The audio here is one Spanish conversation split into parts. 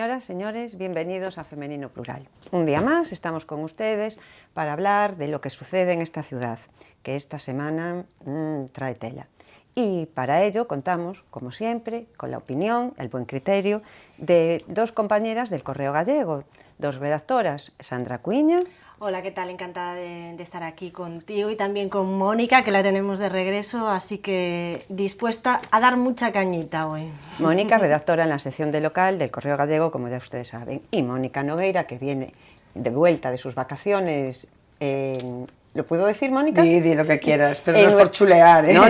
Señoras, señores, bienvenidos a Femenino Plural. Un día más estamos con ustedes para hablar de lo que sucede en esta ciudad, que esta semana trae tela. Y para ello contamos, como siempre, con la opinión, el buen criterio de dos compañeras del Correo Gallego, dos redactoras, Sandra Cuiña. Hola, ¿qué tal? Encantada de estar aquí contigo y también con Mónica, que la tenemos de regreso, así que dispuesta a dar mucha cañita hoy. Mónica, redactora en la sección de local del Correo Gallego, como ya ustedes saben, y Mónica Nogueira, que viene de vuelta de sus vacaciones ¿Lo puedo decir, Mónica? Di lo que quieras, pero no es por chulear, ¿eh? No,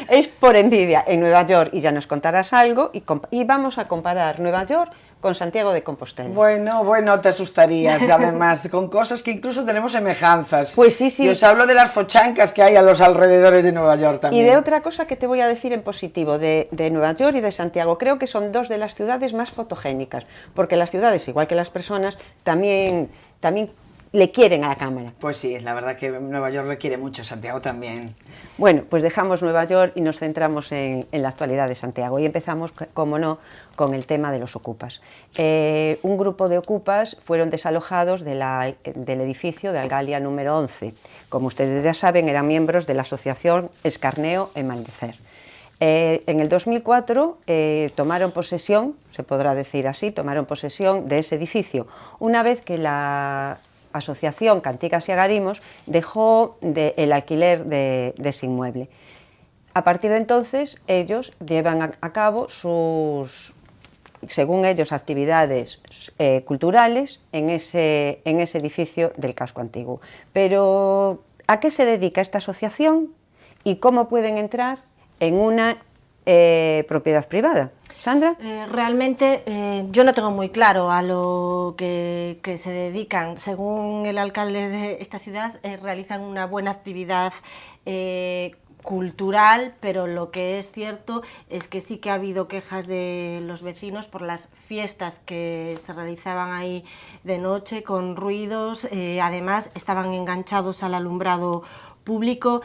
es por envidia. En Nueva York, y ya nos contarás algo, y vamos a comparar Nueva York con Santiago de Compostela. Bueno, te asustarías, además, con cosas que incluso tenemos semejanzas. Pues sí. Y os hablo de las fochancas que hay a los alrededores de Nueva York también. Y de otra cosa que te voy a decir en positivo, de Nueva York y de Santiago. Creo que son dos de las ciudades más fotogénicas, porque las ciudades, igual que las personas, también le quieren a la cámara. Pues sí, la verdad que Nueva York requiere mucho, Santiago también. Bueno, pues dejamos Nueva York y nos centramos en la actualidad de Santiago y empezamos, como no, con el tema de los ocupas. Un grupo de ocupas fueron desalojados del edificio de Algalia número 11. Como ustedes ya saben, eran miembros de la asociación Escarneo e Maldecer. En el 2004 tomaron posesión, se podrá decir así, tomaron posesión de ese edificio, una vez que la Asociación Cantigas y Agarimos dejó el alquiler de ese inmueble. A partir de entonces, ellos llevan a cabo sus, según ellos, actividades culturales en ese edificio del casco antiguo. Pero, ¿a qué se dedica esta asociación y cómo pueden entrar en una propiedad privada? ¿Sandra? Realmente yo no tengo muy claro a lo que se dedican. Según el alcalde de esta ciudad, realizan una buena actividad cultural, pero lo que es cierto es que sí que ha habido quejas de los vecinos por las fiestas que se realizaban ahí de noche con ruidos. Además, estaban enganchados al alumbrado público.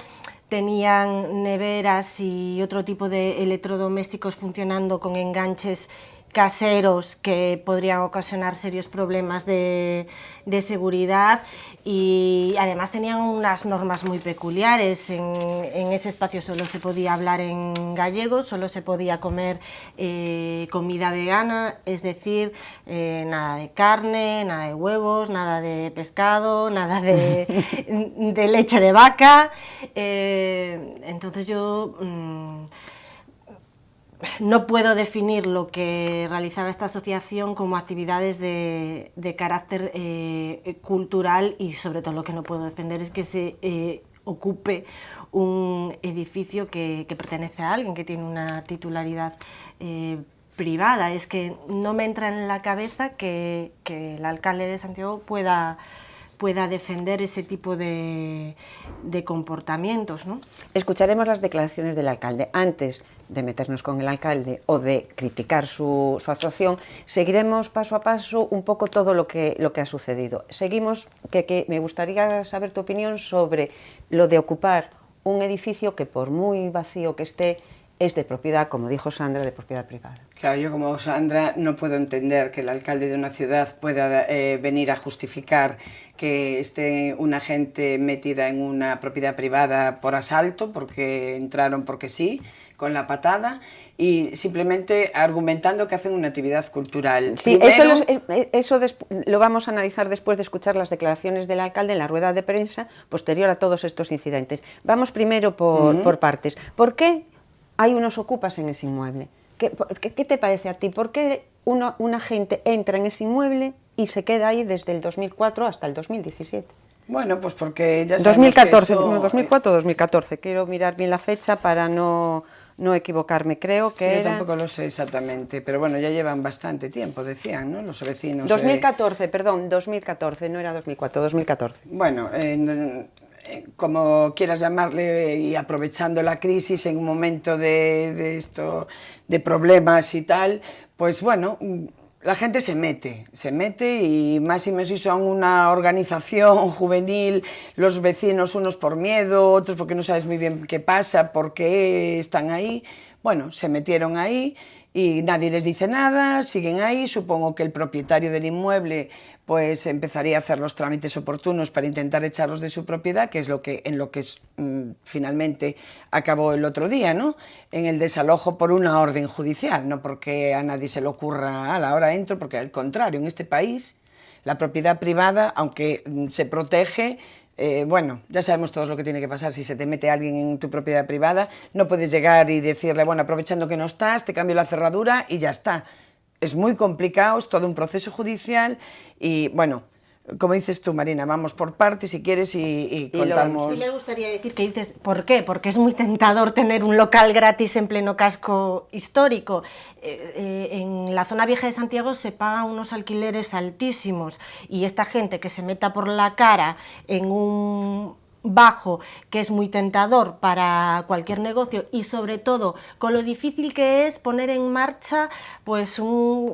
Tenían neveras y otro tipo de electrodomésticos funcionando con enganches caseros que podrían ocasionar serios problemas de seguridad, y además tenían unas normas muy peculiares. En ese espacio solo se podía hablar en gallego, solo se podía comer comida vegana, es decir, nada de carne, nada de huevos, nada de pescado, nada de leche de vaca. Entonces yo no puedo definir lo que realizaba esta asociación como actividades de carácter cultural, y sobre todo lo que no puedo defender es que se ocupe un edificio que pertenece a alguien, que tiene una titularidad privada. Es que no me entra en la cabeza que el alcalde de Santiago pueda defender ese tipo de comportamientos, ¿no? Escucharemos las declaraciones del alcalde. Antes de meternos con el alcalde o de criticar su actuación, seguiremos paso a paso un poco todo lo que ha sucedido. Seguimos, que me gustaría saber tu opinión sobre lo de ocupar un edificio que, por muy vacío que esté, es de propiedad, como dijo Sandra, de propiedad privada. Claro, yo como Sandra no puedo entender que el alcalde de una ciudad pueda venir a justificar que esté una gente metida en una propiedad privada por asalto, porque entraron porque sí, con la patada, y simplemente argumentando que hacen una actividad cultural. Sí, primero, eso lo vamos a analizar después de escuchar las declaraciones del alcalde en la rueda de prensa posterior a todos estos incidentes. Vamos primero por partes. ¿Por qué hay unos ocupas en ese inmueble? ¿Qué te parece a ti? ¿Por qué una gente entra en ese inmueble y se queda ahí desde el 2004 hasta el 2017? Bueno, pues porque ya sabemos 2014, que eso... no, 2004 o 2014, quiero mirar bien la fecha para no equivocarme, creo que sí, era... yo tampoco lo sé exactamente, pero bueno, ya llevan bastante tiempo, decían, ¿no?, los vecinos. 2014, perdón, 2014, no era 2004, 2014. Bueno, como quieras llamarle, y aprovechando la crisis en un momento de problemas y tal, pues bueno, la gente se mete y más si son una organización juvenil, los vecinos, unos por miedo, otros porque no sabes muy bien qué pasa, por qué están ahí. Bueno, se metieron ahí y nadie les dice nada, siguen ahí. Supongo que el propietario del inmueble pues empezaría a hacer los trámites oportunos para intentar echarlos de su propiedad, que es en lo que finalmente acabó el otro día, ¿no? En el desalojo por una orden judicial, no porque a nadie se le ocurra, a la hora entro, porque al contrario, en este país la propiedad privada, aunque se protege, bueno, ya sabemos todos lo que tiene que pasar si se te mete alguien en tu propiedad privada. No puedes llegar y decirle, bueno, aprovechando que no estás, te cambio la cerradura y ya está. Es muy complicado, es todo un proceso judicial y, bueno, como dices tú, Marina, vamos por partes si quieres y contamos... Sí me gustaría decir que dices, ¿por qué? Porque es muy tentador tener un local gratis en pleno casco histórico. En la zona vieja de Santiago se pagan unos alquileres altísimos y esta gente que se meta por la cara en un bajo, que es muy tentador para cualquier negocio y sobre todo con lo difícil que es poner en marcha pues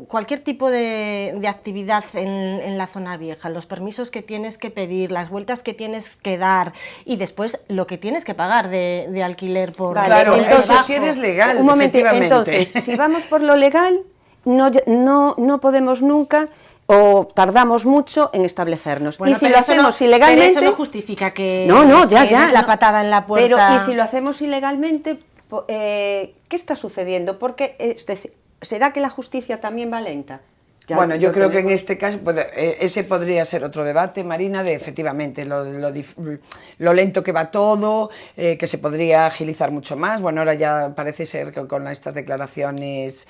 cualquier tipo de actividad en la zona vieja, los permisos que tienes que pedir, las vueltas que tienes que dar y después lo que tienes que pagar de alquiler por... Vale, claro, entonces, eso sí eres legal, un momento, efectivamente. entonces, si vamos por lo legal, no podemos nunca... o tardamos mucho en establecernos. Bueno, y si lo hacemos ilegalmente... Pero eso no justifica que... Ya, que des la patada en la puerta... Pero, y si lo hacemos ilegalmente, ¿qué está sucediendo? Porque, es decir, ¿será que la justicia también va lenta? Ya, bueno, yo creo que en tenemos... este caso, ese podría ser otro debate, Marina, de efectivamente lo lento que va todo, que se podría agilizar mucho más. Bueno, ahora ya parece ser que con estas declaraciones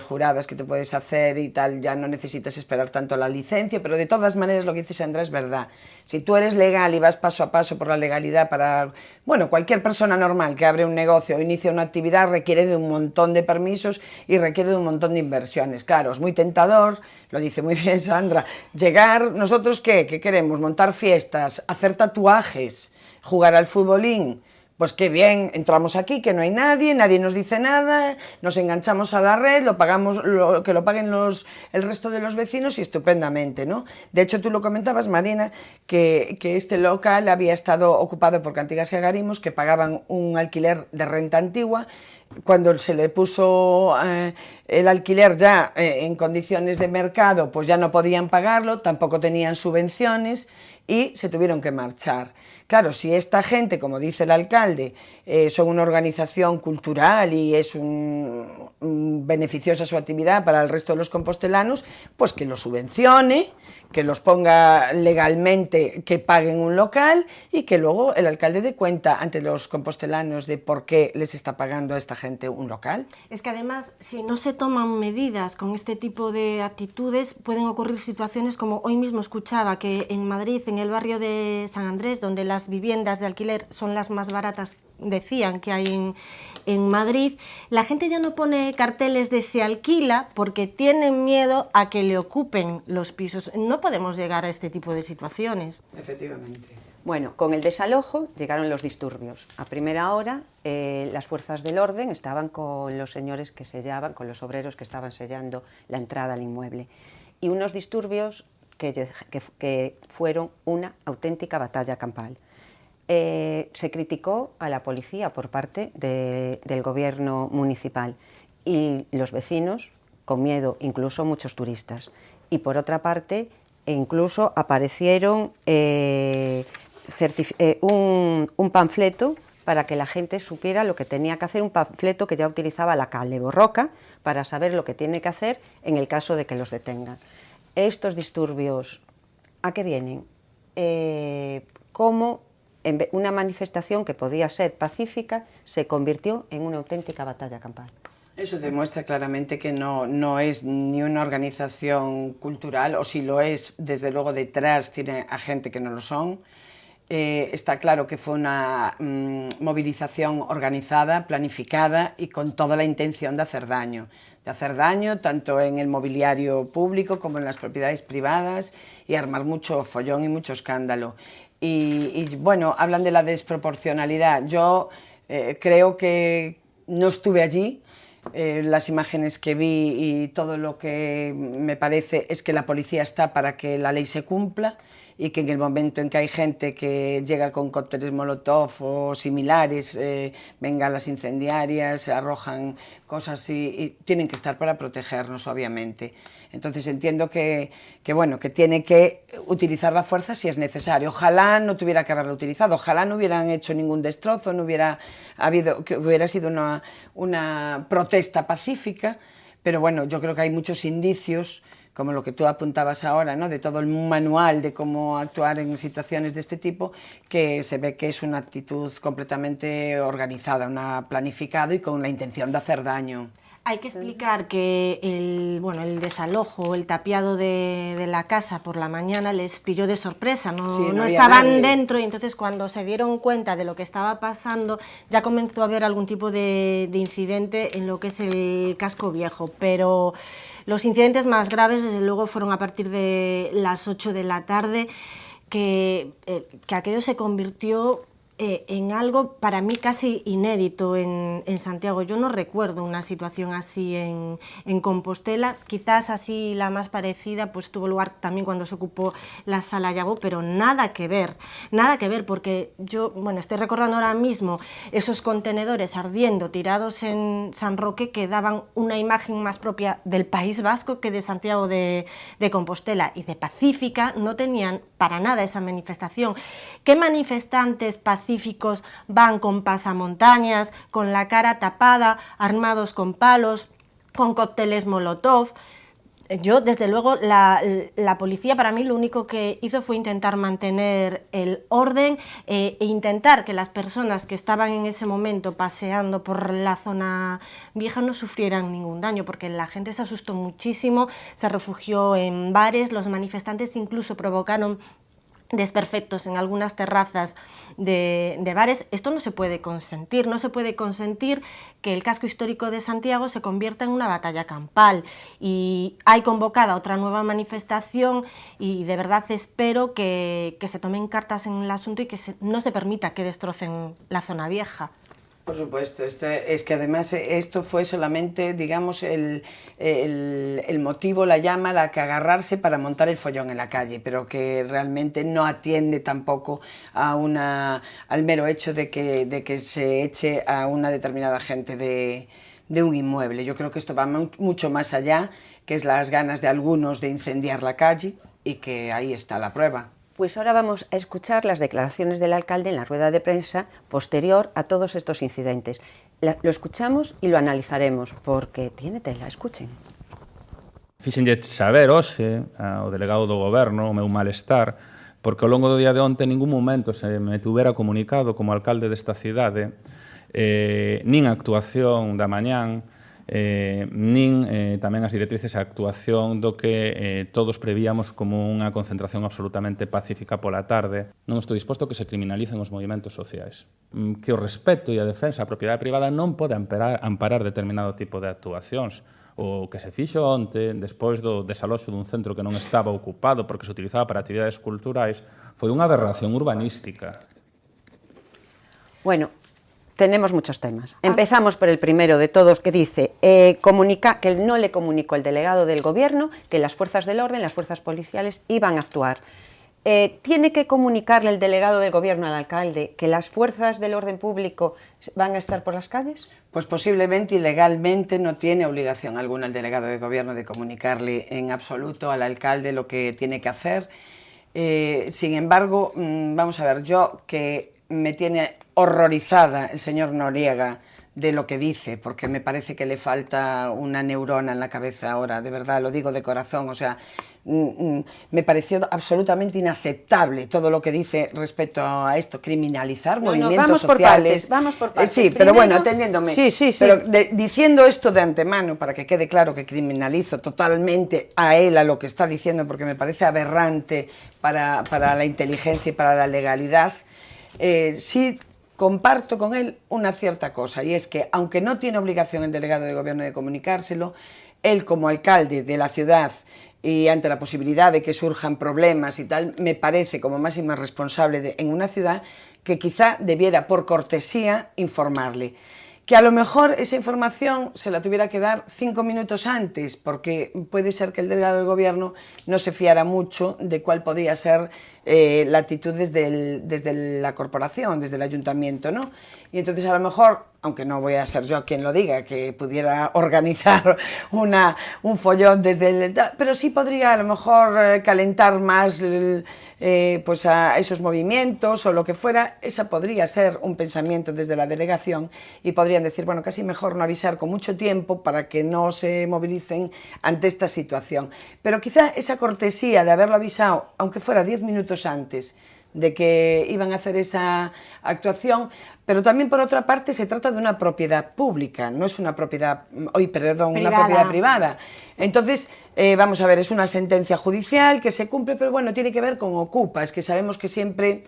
juradas que te puedes hacer y tal, ya no necesitas esperar tanto la licencia, pero de todas maneras lo que dice Sandra es verdad. Si tú eres legal y vas paso a paso por la legalidad para, bueno, cualquier persona normal que abre un negocio o inicia una actividad requiere de un montón de permisos y requiere de un montón de inversiones. Claro, es muy tentador, lo dice muy bien Sandra, llegar, ¿nosotros qué? ¿Qué queremos? Montar fiestas, hacer tatuajes, jugar al futbolín. Pues qué bien, entramos aquí, que no hay nadie nos dice nada, nos enganchamos a la red, lo pagamos, que lo paguen el resto de los vecinos y estupendamente, ¿no? De hecho, tú lo comentabas, Marina, que este local había estado ocupado por Cantigas y Agarimos, que pagaban un alquiler de renta antigua. Cuando se le puso el alquiler ya en condiciones de mercado, pues ya no podían pagarlo, tampoco tenían subvenciones y se tuvieron que marchar. Claro, si esta gente, como dice el alcalde, son una organización cultural y es beneficiosa su actividad para el resto de los compostelanos, pues que lo subvencione, que los ponga legalmente, que paguen un local y que luego el alcalde dé cuenta ante los compostelanos de por qué les está pagando a esta gente un local. Es que además, si no se toman medidas con este tipo de actitudes, pueden ocurrir situaciones como hoy mismo escuchaba que en Madrid, en el barrio de San Andrés, donde las viviendas de alquiler son las más baratas, decían que hay en Madrid, la gente ya no pone carteles de se alquila porque tienen miedo a que le ocupen los pisos. No podemos llegar a este tipo de situaciones. Efectivamente. Bueno, con el desalojo llegaron los disturbios. A primera hora, las fuerzas del orden estaban con los señores que sellaban, con los obreros que estaban sellando la entrada al inmueble. Y unos disturbios que fueron una auténtica batalla campal. Se criticó a la policía por parte del gobierno municipal y los vecinos con miedo, incluso muchos turistas. Y por otra parte, incluso aparecieron un panfleto para que la gente supiera lo que tenía que hacer, un panfleto que ya utilizaba la Kale Borroka para saber lo que tiene que hacer en el caso de que los detengan. Estos disturbios, ¿a qué vienen? ¿Cómo una manifestación que podía ser pacífica se convirtió en una auténtica batalla campal? Eso demuestra claramente que no es ni una organización cultural, o si lo es, desde luego detrás tiene a gente que no lo son. Está claro que fue una movilización organizada, planificada y con toda la intención de hacer daño tanto en el mobiliario público como en las propiedades privadas y armar mucho follón y mucho escándalo. Y bueno, hablan de la desproporcionalidad. Yo creo que no estuve allí. Las imágenes que vi y todo lo que me parece es que la policía está para que la ley se cumpla y que en el momento en que hay gente que llega con cócteles molotov o similares, bengalas incendiarias, arrojan cosas y tienen que estar para protegernos, obviamente. Entonces entiendo bueno, que tiene que utilizar la fuerza si es necesario. Ojalá no tuviera que haberlo utilizado, ojalá no hubieran hecho ningún destrozo, no hubiera habido, que hubiera sido una protesta pacífica, pero bueno, yo creo que hay muchos indicios, como lo que tú apuntabas ahora, ¿no?, de todo el manual de cómo actuar en situaciones de este tipo, que se ve que es una actitud completamente organizada, una planificada y con la intención de hacer daño. Hay que explicar que el desalojo, el tapiado de la casa por la mañana les pilló de sorpresa, no estaban dentro, y entonces cuando se dieron cuenta de lo que estaba pasando ya comenzó a haber algún tipo de incidente en lo que es el casco viejo, pero los incidentes más graves desde luego fueron a partir de las 8 de la tarde, que aquello se convirtió en algo para mí casi inédito en Santiago. Yo no recuerdo una situación así en Compostela, quizás así la más parecida pues tuvo lugar también cuando se ocupó la Sala Llagó, pero nada que ver, porque yo, bueno, estoy recordando ahora mismo esos contenedores ardiendo, tirados en San Roque, que daban una imagen más propia del País Vasco que de Santiago de Compostela, y de pacífica no tenían para nada esa manifestación. ¿Qué manifestantes pacíficos van con pasamontañas, con la cara tapada, armados con palos, con cócteles molotov? Yo, desde luego, la policía para mí lo único que hizo fue intentar mantener el orden e intentar que las personas que estaban en ese momento paseando por la zona vieja no sufrieran ningún daño, porque la gente se asustó muchísimo, se refugió en bares, los manifestantes incluso provocaron desperfectos en algunas terrazas de bares. Esto no se puede consentir, no se puede consentir que el casco histórico de Santiago se convierta en una batalla campal, y hay convocada otra nueva manifestación y de verdad espero que se tomen cartas en el asunto y que no se permita que destrocen la zona vieja. Por supuesto, es que además esto fue solamente, digamos, el motivo, la llama, la que agarrarse para montar el follón en la calle, pero que realmente no atiende tampoco al mero hecho de que se eche a una determinada gente de un inmueble. Yo creo que esto va mucho más allá, que es las ganas de algunos de incendiar la calle, y que ahí está la prueba. Pues ahora vamos a escuchar las declaraciones del alcalde en la rueda de prensa posterior a todos estos incidentes. Lo escuchamos y lo analizaremos, porque tiene tela, escuchen. Fixenlle saber hoxe ao delegado do goberno o meu malestar, porque ao longo do día de onte en ningún momento se me tuvera comunicado como alcalde desta cidade nin a actuación da mañán, nin tamén as directrices a actuación do que todos prevíamos como unha concentración absolutamente pacífica pola tarde. Non estou disposto que se criminalicen os movimentos sociais, que o respeto e a defensa da propiedade privada non pode amparar determinado tipo de actuacións. O que se fixo onte, despois do desaloxo dun centro que non estaba ocupado porque se utilizaba para actividades culturais, foi unha aberración urbanística. Bueno, tenemos muchos temas. Empezamos por el primero de todos, que dice que no le comunicó el delegado del gobierno que las fuerzas del orden, las fuerzas policiales, iban a actuar. ¿Tiene que comunicarle el delegado del gobierno al alcalde que las fuerzas del orden público van a estar por las calles? Pues posiblemente y legalmente no tiene obligación alguna el delegado de gobierno de comunicarle en absoluto al alcalde lo que tiene que hacer. Sin embargo, vamos a ver, yo que me tiene horrorizada el señor Noriega de lo que dice, porque me parece que le falta una neurona en la cabeza ahora, de verdad, lo digo de corazón, o sea, me pareció absolutamente inaceptable todo lo que dice respecto a esto, criminalizar movimientos sociales. Vamos por partes. Sí, pero bueno, atendiéndome. Sí. Pero diciendo esto de antemano, para que quede claro que criminalizo totalmente a él, a lo que está diciendo, porque me parece aberrante para la inteligencia y para la legalidad, sí comparto con él una cierta cosa, y es que, aunque no tiene obligación el delegado de gobierno de comunicárselo, él como alcalde de la ciudad y ante la posibilidad de que surjan problemas y tal, me parece como máxima responsable en una ciudad que quizá debiera por cortesía informarle. que a lo mejor esa información se la tuviera que dar 5 minutos antes, porque puede ser que el delegado del gobierno no se fiara mucho de cuál podría ser la actitud desde la corporación, desde el ayuntamiento, ¿no? Y entonces a lo mejor, aunque no voy a ser yo quien lo diga, que pudiera organizar un follón desde el... pero sí podría a lo mejor calentar más pues a esos movimientos o lo que fuera. Esa podría ser un pensamiento desde la delegación y podrían decir, bueno, casi mejor no avisar con mucho tiempo para que no se movilicen ante esta situación. Pero quizá esa cortesía de haberlo avisado, aunque fuera 10 minutos antes de que iban a hacer esa actuación, pero también por otra parte se trata de una propiedad pública, no es una propiedad, una propiedad privada. Entonces, vamos a ver, es una sentencia judicial que se cumple, pero bueno, tiene que ver con ocupas, que sabemos que siempre,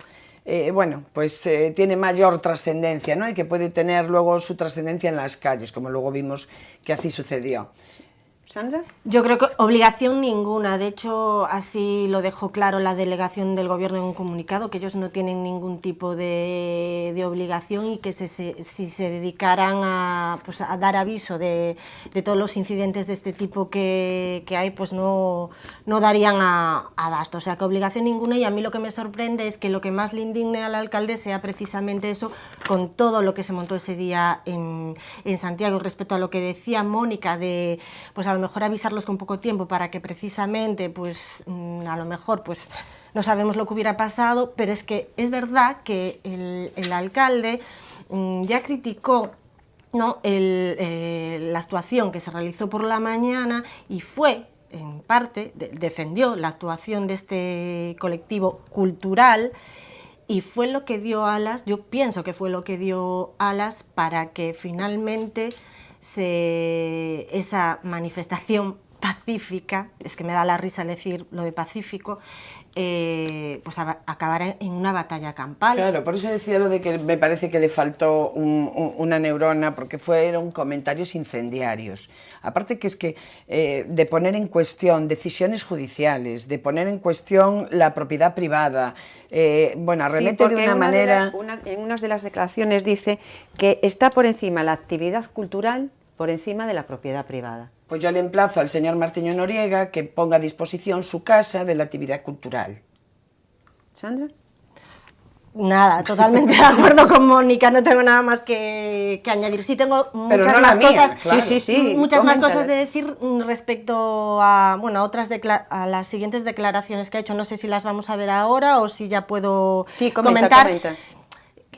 bueno, pues tiene mayor trascendencia, ¿no? Y que puede tener luego su trascendencia en las calles, como luego vimos que así sucedió. ¿Sandra? Yo creo que obligación ninguna. De hecho, así lo dejó claro la delegación del gobierno en un comunicado, que ellos no tienen ningún tipo de obligación y que si se dedicaran a dar aviso de todos los incidentes de este tipo que hay, pues no darían abasto. O sea, que obligación ninguna. Y a mí lo que me sorprende es que lo que más le indigne al alcalde sea precisamente eso, con todo lo que se montó ese día en Santiago. Respecto a lo que decía Mónica de, pues a lo mejor avisarlos con poco tiempo para que precisamente, pues a lo mejor, pues no sabemos lo que hubiera pasado, pero es que es verdad que el alcalde ya criticó, ¿no?, la actuación que se realizó por la mañana y fue, en parte, defendió la actuación de este colectivo cultural. Y fue lo que dio alas, yo pienso que fue lo que dio alas para que finalmente esa manifestación pacífica, es que me da la risa decir lo de pacífico, pues acabara en una batalla campal. Claro, por eso decía lo de que me parece que le faltó una neurona, porque fueron comentarios incendiarios. Aparte que es que de poner en cuestión decisiones judiciales, de poner en cuestión la propiedad privada, bueno, arremete de una manera... En unas de las declaraciones dice que está por encima la actividad cultural, por encima de la propiedad privada. Pues yo le emplazo al señor Martiño Noriega que ponga a disposición su casa de la actividad cultural. ¿Sandra? Nada, totalmente de acuerdo con Mónica, no tengo nada más que añadir. Sí tengo muchas más cosas, claro. muchas más cosas de decir respecto a, bueno, a las siguientes declaraciones que ha hecho. No sé si las vamos a ver ahora o si ya puedo comentar. Comenta.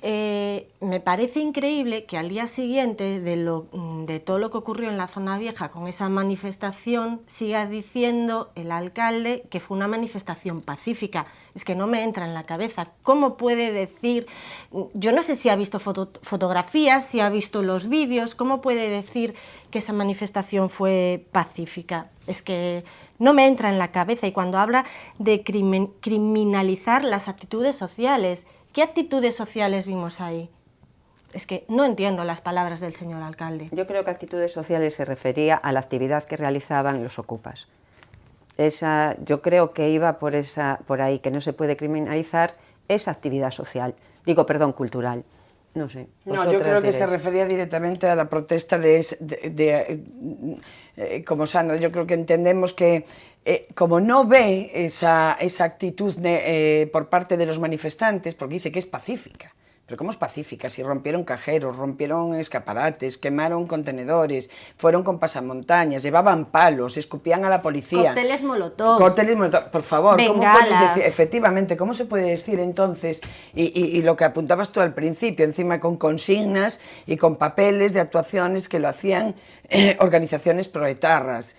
Me parece increíble que al día siguiente de todo lo que ocurrió en la zona vieja con esa manifestación siga diciendo el alcalde que fue una manifestación pacífica. Es que no me entra en la cabeza. ¿Cómo puede decir? Yo no sé si ha visto fotografías, si ha visto los vídeos. ¿Cómo puede decir que esa manifestación fue pacífica? Es que no me entra en la cabeza. Y cuando habla de criminalizar las actitudes sociales, ¿qué actitudes sociales vimos ahí? Es que no entiendo las palabras del señor alcalde. Yo creo que actitudes sociales se refería a la actividad que realizaban los ocupas. Yo creo que iba por ahí, que no se puede criminalizar esa actividad social. Cultural. No sé. No, yo creo que se refería directamente a la protesta como Sandra. Yo creo que entendemos que como no ve esa actitud por parte de los manifestantes, porque dice que es pacífica. Pero ¿cómo es pacífica? Si rompieron cajeros, rompieron escaparates, quemaron contenedores, fueron con pasamontañas, llevaban palos, escupían a la policía. Cócteles molotov. Cócteles molotov, por favor. Bengalas. ¿Cómo puedes decir? Efectivamente, ¿cómo se puede decir entonces? Y lo que apuntabas tú al principio, encima con consignas y con papeles de actuaciones que lo hacían organizaciones proetarras.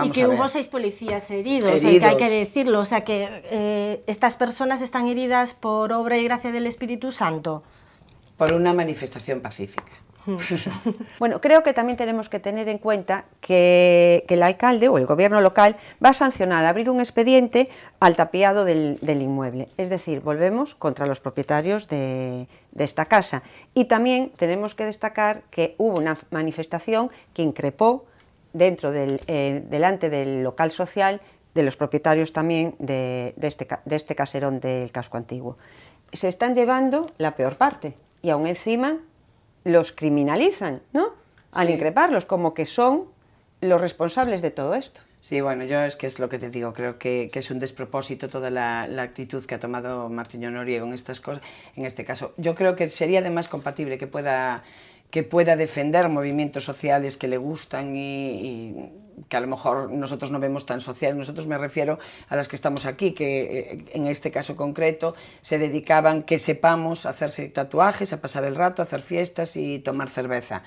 Y que hubo 6 policías heridos, que hay que decirlo, o sea que estas personas están heridas por obra y gracia del Espíritu Santo. Por una manifestación pacífica. Bueno, creo que también tenemos que tener en cuenta que el alcalde o el gobierno local va a sancionar, abrir un expediente al tapiado del inmueble. Es decir, volvemos contra los propietarios de esta casa. Y también tenemos que destacar que hubo una manifestación que increpó delante del local social de los propietarios también de este caserón del casco antiguo. Se están llevando la peor parte y aún encima los criminalizan, ¿no? Al increparlos, como que son los responsables de todo esto. Sí, bueno, yo es que es lo que te digo, creo que es un despropósito toda la actitud que ha tomado Martiño Noriego en estas cosas, en este caso. Yo creo que sería además compatible que pueda defender movimientos sociales que le gustan y que a lo mejor nosotros no vemos tan sociales. Nosotros, me refiero a las que estamos aquí, que en este caso concreto se dedicaban, que sepamos, a hacerse tatuajes, a pasar el rato, a hacer fiestas y tomar cerveza.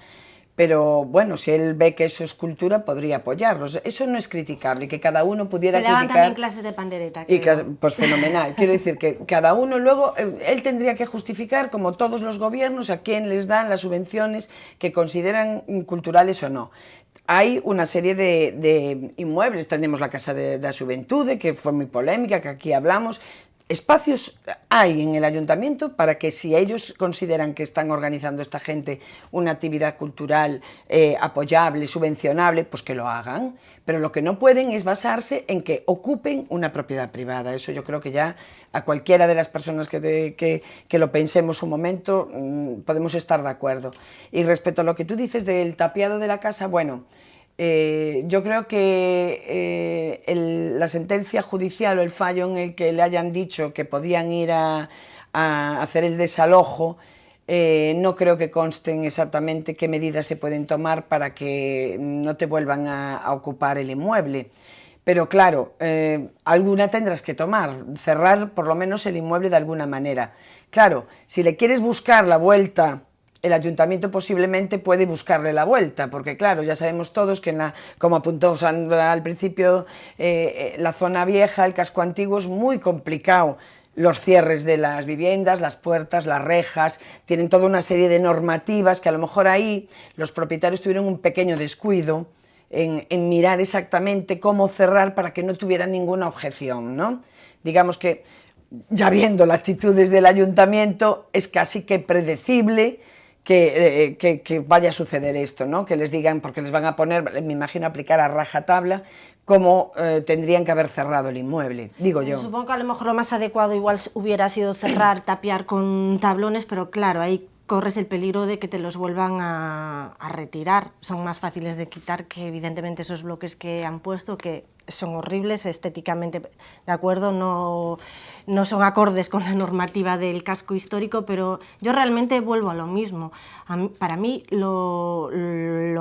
Pero bueno, si él ve que eso es cultura, podría apoyarlos. Eso no es criticable, que cada uno pudiera criticar. Se le daban también clases de pandereta. Pues fenomenal. Quiero decir que cada uno luego, él tendría que justificar, como todos los gobiernos, a quién les dan las subvenciones que consideran culturales o no. Hay una serie de inmuebles, tenemos la Casa de la Xuventude, que fue muy polémica, que aquí hablamos. Espacios hay en el ayuntamiento para que, si ellos consideran que están organizando esta gente una actividad cultural apoyable, subvencionable, pues que lo hagan. Pero lo que no pueden es basarse en que ocupen una propiedad privada. Eso yo creo que ya a cualquiera de las personas que lo pensemos un momento podemos estar de acuerdo. Y respecto a lo que tú dices del tapiado de la casa, bueno, yo creo que la sentencia judicial o el fallo en el que le hayan dicho que podían ir a hacer el desalojo, no creo que consten exactamente qué medidas se pueden tomar para que no te vuelvan a ocupar el inmueble. Pero claro, alguna tendrás que tomar, cerrar por lo menos el inmueble de alguna manera. Claro, si le quieres buscar la vuelta, el ayuntamiento posiblemente puede buscarle la vuelta, porque claro, ya sabemos todos que, como apuntó Sandra al principio, la zona vieja, el casco antiguo, es muy complicado. Los cierres de las viviendas, las puertas, las rejas, tienen toda una serie de normativas que a lo mejor ahí los propietarios tuvieron un pequeño descuido en mirar exactamente cómo cerrar para que no tuvieran ninguna objeción, ¿no? Digamos que, ya viendo las actitudes del ayuntamiento, es casi que predecible que vaya a suceder esto, ¿no? Que les digan, porque les van a poner, me imagino, aplicar a rajatabla cómo tendrían que haber cerrado el inmueble, digo yo. Supongo que a lo mejor lo más adecuado igual hubiera sido cerrar, tapiar con tablones, pero claro, ahí corres el peligro de que te los vuelvan a retirar. Son más fáciles de quitar que evidentemente esos bloques que han puesto, que son horribles estéticamente, de acuerdo, no son acordes con la normativa del casco histórico, pero yo realmente vuelvo a lo mismo. Para mí lo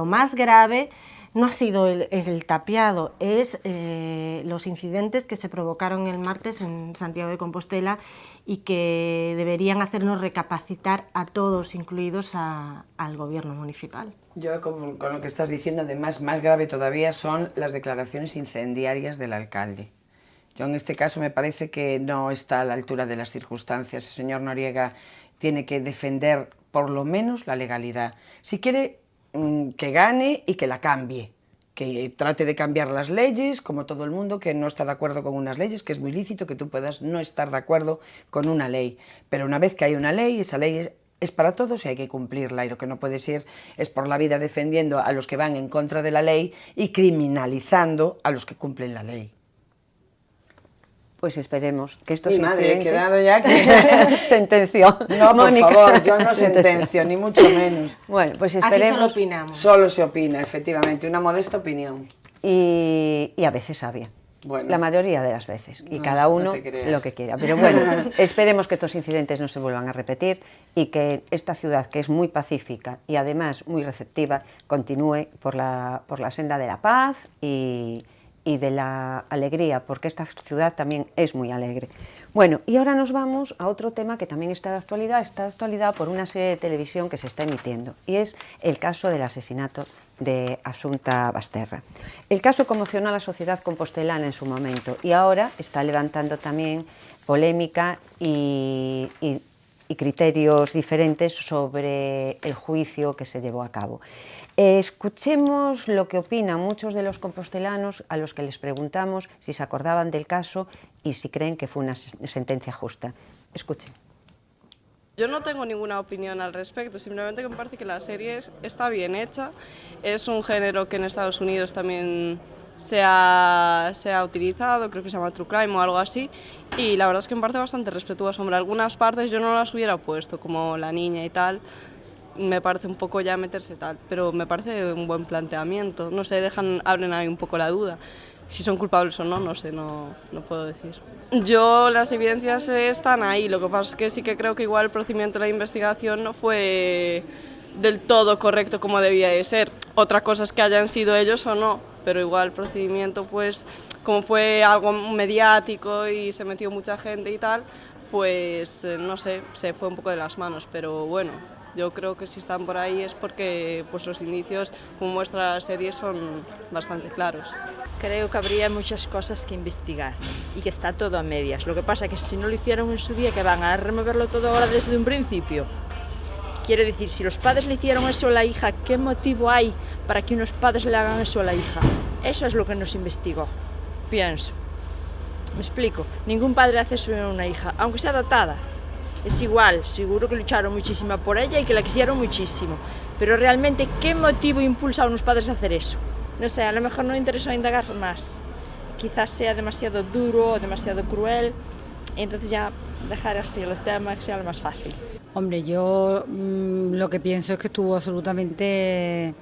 más grave no ha sido el tapiado, es los incidentes que se provocaron el martes en Santiago de Compostela y que deberían hacernos recapacitar a todos, incluidos al gobierno municipal. Yo, con lo que estás diciendo, además, más grave todavía son las declaraciones incendiarias del alcalde. Yo, en este caso, me parece que no está a la altura de las circunstancias. El señor Noriega tiene que defender, por lo menos, la legalidad. Si quiere, que gane y que la cambie, que trate de cambiar las leyes, como todo el mundo que no está de acuerdo con unas leyes, que es muy lícito que tú puedas no estar de acuerdo con una ley, pero una vez que hay una ley, esa ley es para todos y hay que cumplirla, y lo que no puedes ir es por la vida defendiendo a los que van en contra de la ley y criminalizando a los que cumplen la ley. Pues esperemos que estos incidentes... Madre, he quedado ya que... Sentenció. No, por favor, yo no sentencio, ni mucho menos. Bueno, pues esperemos... Aquí solo opinamos. Solo se opina, efectivamente, una modesta opinión. Y a veces sabia. Bueno, la mayoría de las veces, y cada uno lo que quiera. Pero bueno, esperemos que estos incidentes no se vuelvan a repetir y que esta ciudad, que es muy pacífica y además muy receptiva, continúe por la senda de la paz y de la alegría, porque esta ciudad también es muy alegre. Bueno, y ahora nos vamos a otro tema que también está de actualidad por una serie de televisión que se está emitiendo, y es el caso del asesinato de Assumpta Basterra. El caso conmocionó a la sociedad compostelana en su momento y ahora está levantando también polémica y criterios diferentes sobre el juicio que se llevó a cabo. Escuchemos lo que opinan muchos de los compostelanos a los que les preguntamos si se acordaban del caso y si creen que fue una sentencia justa. Escuchen. Yo no tengo ninguna opinión al respecto, simplemente que me parece que la serie está bien hecha. Es un género que en Estados Unidos también se ha utilizado, creo que se llama True Crime o algo así, y la verdad es que me parece bastante respetuoso. Hombre, algunas partes yo no las hubiera puesto, como la niña y tal. me parece un poco ya meterse tal, pero me parece un buen planteamiento, no sé, abren ahí un poco la duda. Si son culpables o no, no sé, no puedo decir. Yo, las evidencias están ahí, lo que pasa es que sí que creo que igual el procedimiento de la investigación no fue del todo correcto como debía de ser. Otra cosa es que hayan sido ellos o no, pero igual el procedimiento, pues, como fue algo mediático y se metió mucha gente y tal, pues, no sé, se fue un poco de las manos, pero bueno, yo creo que si están por ahí es porque pues, los indicios, como muestra la serie, son bastante claros. Creo que habría muchas cosas que investigar y que está todo a medias. Lo que pasa es que si no lo hicieron en su día, que van a removerlo todo ahora desde un principio. Quiero decir, si los padres le hicieron eso a la hija, ¿qué motivo hay para que unos padres le hagan eso a la hija? Eso es lo que nos investigó, pienso. ¿Me explico? Ningún padre hace eso a una hija, aunque sea adoptada. Es igual, seguro que lucharon muchísimo por ella y que la quisieron muchísimo. Pero realmente, ¿qué motivo impulsa a unos padres a hacer eso? No sé, a lo mejor no interesa indagar más. Quizás sea demasiado duro o demasiado cruel. Y entonces ya dejar así el tema que sea lo más fácil. Hombre, yo lo que pienso es que estuvo absolutamente,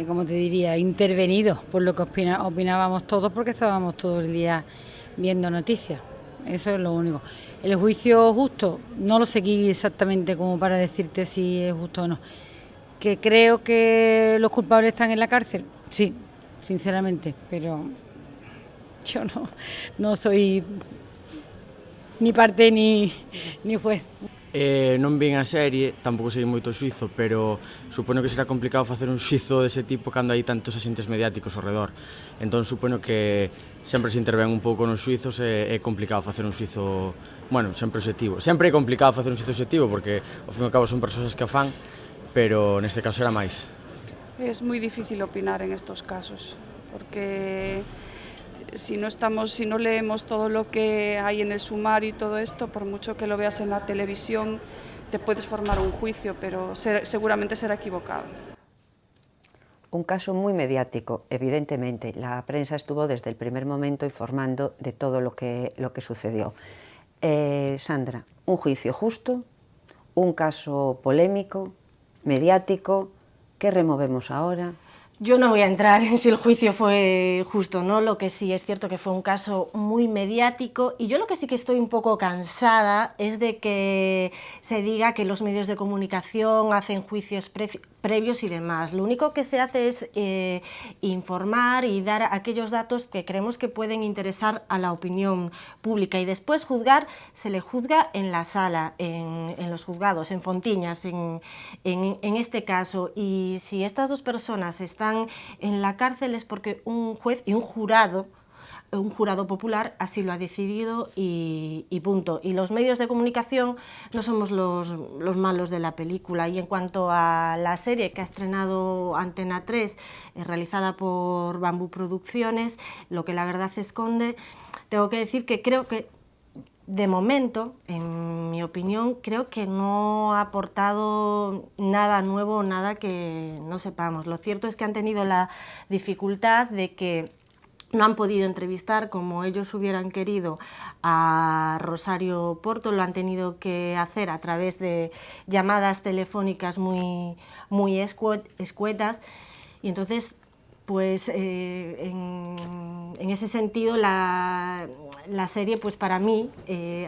como te diría, intervenido por lo que opinábamos todos, porque estábamos todo el día viendo noticias. Eso es lo único. El juicio justo, no lo seguí exactamente como para decirte si es justo o no. Que creo que los culpables están en la cárcel, sí, sinceramente, pero yo no soy ni parte ni juez. Non vin a serie, tampouco sei moito o xuizo, pero supoño que será complicado facer un xuizo dese tipo cando hai tantos asentes mediáticos ao redor. Entón supoño que sempre se intervén un pouco nos xuizos e é complicado facer un xuizo, bueno, sempre obxectivo. Sempre é complicado facer un xuizo obxectivo porque ao fin e ao cabo son persoas que a fan, pero neste caso era máis. Es muy difícil opinar en estos casos, porque si no leemos todo lo que hay en el sumario y todo esto, por mucho que lo veas en la televisión, te puedes formar un juicio, pero seguramente será equivocado. Un caso muy mediático, evidentemente. La prensa estuvo desde el primer momento informando de todo lo que sucedió. Sandra, un juicio justo, un caso polémico, mediático, ¿qué removemos ahora? Yo no voy a entrar en si el juicio fue justo o no, lo que sí es cierto que fue un caso muy mediático y yo lo que sí que estoy un poco cansada es de que se diga que los medios de comunicación hacen juicios previos y demás. Lo único que se hace es informar y dar aquellos datos que creemos que pueden interesar a la opinión pública y después juzgar, se le juzga en la sala, en los juzgados, en Fontiñas, en este caso. Y si estas dos personas están en la cárcel es porque un juez y un jurado popular así lo ha decidido y punto. Y los medios de comunicación no somos los malos de la película. Y en cuanto a la serie que ha estrenado Antena 3, realizada por Bambú Producciones, Lo que la verdad esconde, tengo que decir que creo que de momento, en mi opinión, creo que no ha aportado nada nuevo, nada que no sepamos. Lo cierto es que han tenido la dificultad de que no han podido entrevistar como ellos hubieran querido a Rosario Porto, lo han tenido que hacer a través de llamadas telefónicas muy escuetas y entonces pues en ese sentido la serie pues para mí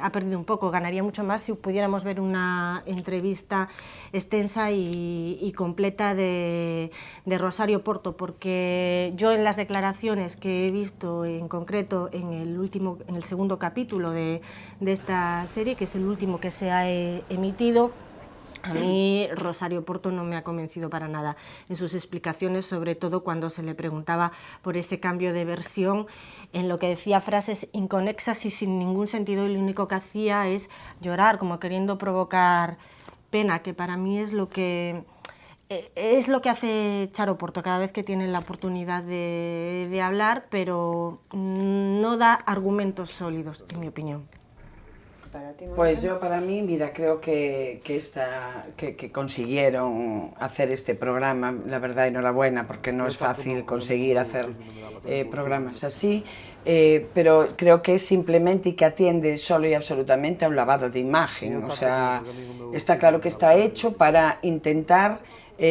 ha perdido un poco, ganaría mucho más si pudiéramos ver una entrevista extensa y completa de Rosario Porto, porque yo en las declaraciones que he visto en concreto en el segundo capítulo de esta serie, que es el último que se ha emitido, a mí Rosario Porto no me ha convencido para nada en sus explicaciones, sobre todo cuando se le preguntaba por ese cambio de versión, en lo que decía frases inconexas y sin ningún sentido, y lo único que hacía es llorar, como queriendo provocar pena, que para mí es lo que hace Charo Porto cada vez que tiene la oportunidad de hablar, pero no da argumentos sólidos, en mi opinión. para ti, Mónica? Pues yo, para mí, mira, creo que consiguieron hacer este programa, la verdad, enhorabuena, porque no es fácil conseguir hacer programas así, pero creo que es simplemente y que atiende solo y absolutamente a un lavado de imagen, o sea, está claro que está hecho para intentar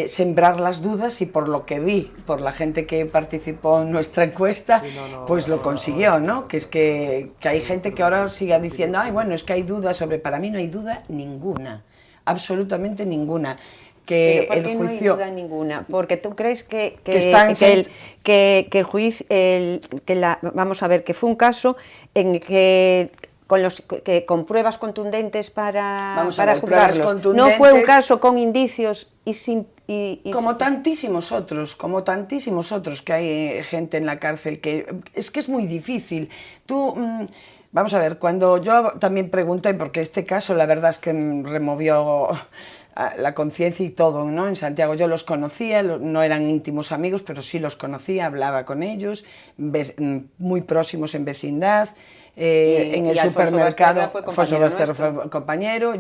sembrar las dudas, y por lo que vi, por la gente que participó en nuestra encuesta, pues lo consiguió, ¿no? Que es que hay gente que ahora siga diciendo, ay, bueno, es que hay dudas sobre... Para mí no hay duda ninguna, absolutamente ninguna. Que ¿Pero por qué el no hay juicio... duda ninguna? Porque tú crees que el juicio, vamos a ver, que fue un caso en que con pruebas contundentes para juzgarlos. No fue un caso con indicios y sin... Como tantísimos otros, que hay gente en la cárcel que es muy difícil. Tú, vamos a ver, cuando yo también pregunté, porque este caso la verdad es que removió la conciencia y todo, ¿no? En Santiago yo los conocía, no eran íntimos amigos, pero sí los conocía, hablaba con ellos, muy próximos en vecindad. En el supermercado, Alfonso Basterra fue compañero,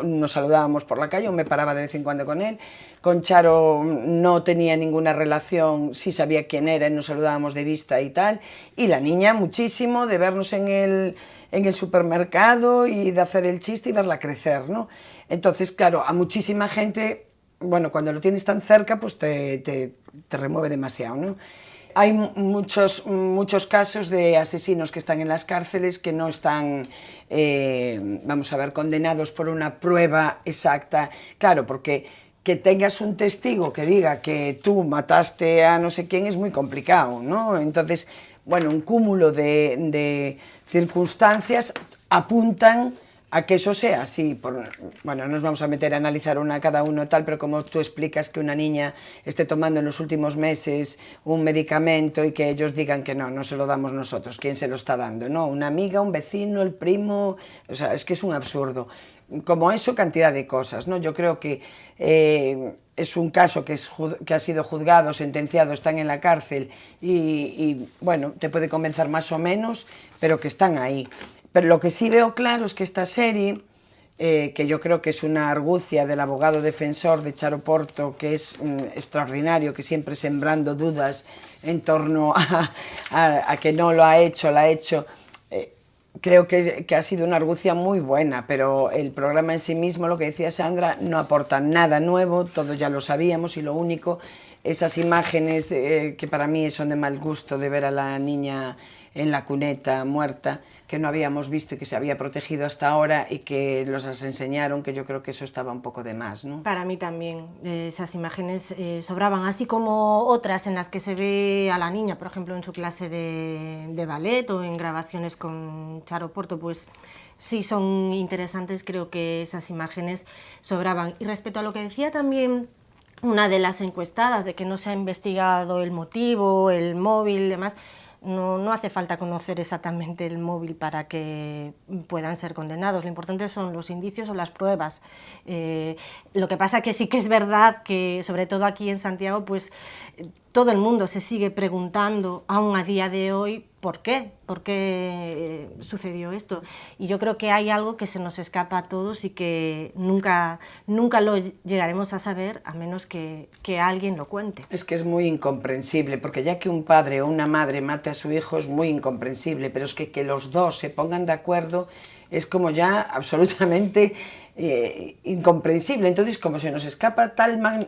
nos saludábamos por la calle, me paraba de vez en cuando con él. Con Charo no tenía ninguna relación, sí sabía quién era y nos saludábamos de vista y tal. Y la niña muchísimo, de vernos en el supermercado y de hacer el chiste y verla crecer, ¿no? Entonces, claro, a muchísima gente, bueno, cuando lo tienes tan cerca, pues te remueve demasiado, ¿no? Hay muchos casos de asesinos que están en las cárceles que no están, vamos a ver, condenados por una prueba exacta. Claro, porque que tengas un testigo que diga que tú mataste a no sé quién es muy complicado, ¿no? Entonces, bueno, un cúmulo de circunstancias apuntan a que eso sea así. Bueno, no nos vamos a meter a analizar cada uno tal, pero como tú explicas que una niña esté tomando en los últimos meses un medicamento y que ellos digan que no se lo damos nosotros, ¿quién se lo está dando? ¿No? ¿Una amiga, un vecino, el primo? O sea, es que es un absurdo. Como eso, cantidad de cosas, ¿no? Yo creo que es un caso que ha sido juzgado, sentenciado, están en la cárcel y, bueno, te puede convencer más o menos, pero que están ahí. Pero lo que sí veo claro es que esta serie, que yo creo que es una argucia del abogado defensor de Charo Porto, que es extraordinario, que siempre sembrando dudas en torno a que no lo ha hecho, creo que ha sido una argucia muy buena, pero el programa en sí mismo, lo que decía Sandra, no aporta nada nuevo, todo ya lo sabíamos, y lo único, esas imágenes que para mí son de mal gusto, de ver a la niña en la cuneta muerta, que no habíamos visto y que se había protegido hasta ahora y que los enseñaron, que yo creo que eso estaba un poco de más, ¿no? Para mí también, esas imágenes sobraban, así como otras en las que se ve a la niña, por ejemplo, en su clase de ballet o en grabaciones con Charo Porto, pues sí son interesantes, creo que esas imágenes sobraban. Y respecto a lo que decía también una de las encuestadas, de que no se ha investigado el motivo, el móvil y demás, no hace falta conocer exactamente el móvil para que puedan ser condenados. Lo importante son los indicios o las pruebas. Lo que pasa que sí que es verdad que, sobre todo aquí en Santiago, pues todo el mundo se sigue preguntando, aún a día de hoy, ¿por qué? ¿Por qué sucedió esto? Y yo creo que hay algo que se nos escapa a todos y que nunca lo llegaremos a saber, a menos que alguien lo cuente. Es que es muy incomprensible, porque ya que un padre o una madre mate a su hijo es muy incomprensible, pero es que los dos se pongan de acuerdo es como ya absolutamente incomprensible. Entonces, como se nos escapa